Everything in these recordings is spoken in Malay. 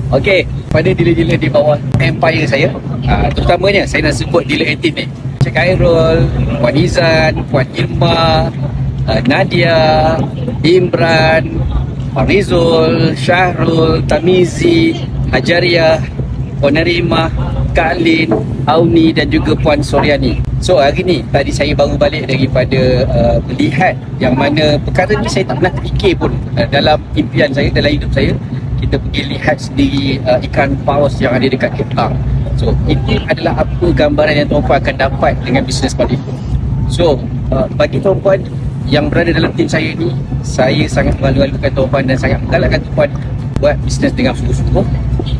Okey, pada dealer-dealer di bawah empire saya, terutamanya saya nak sebut dealer aktif ni. Cik Khairul, Puan Izan, Puan Irma, Nadia, Imran, Farizul, Syahrul, Tamizi, Hajariah, Puan Narimah, Kak Lin, Auni dan juga Puan Soriani. So hari ni, tadi saya baru balik daripada melihat yang mana perkara ni saya tak pernah terfikir pun dalam impian saya, dalam hidup saya. Kita pergi lihat sendiri ikan paus yang ada dekat Cape Town. So itu adalah apa gambaran yang tuan-puan akan dapat dengan bisnes Pavicul. So bagi tuan-puan yang berada dalam tim saya ni, saya sangat mengalu-alukan tuan-puan dan sangat menggalakkan tuan-puan buat bisnes dengan sungguh-sungguh,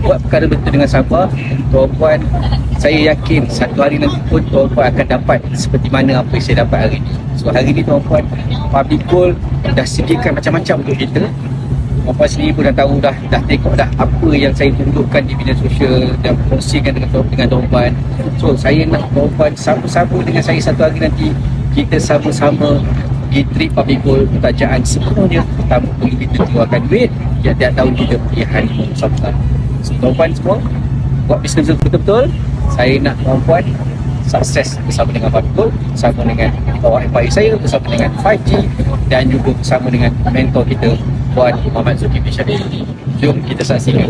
buat perkara betul dengan sabar. Tuan-puan, saya yakin satu hari nanti pun tuan-puan akan dapat seperti mana apa yang saya dapat hari ni. So hari ni tuan-puan, Pavicul dah sediakan macam-macam untuk kita. Tuan-puan sendiri pun dah tahu dah tengok dah apa yang saya tunjukkan di media sosial dan kongsikan dengan tuan-puan. So saya nak tuan-puan sama-sama dengan saya satu hari nanti, kita sama-sama pergi trip Pavicul Putrajaya sepenuhnya tanpa perlu kita keluarkan duit. Tiap-tiap tahun kita pergi honeymoon bersama-sama. So tuan-puan semua, buat bisnes betul-betul. Saya nak tuan-puan sukses bersama dengan Pavicul, bersama dengan bawah empire saya, bersama dengan 5G dan juga bersama dengan mentor kita Puan Muhammad Zulkifli Syarif. Jom kita saksikan.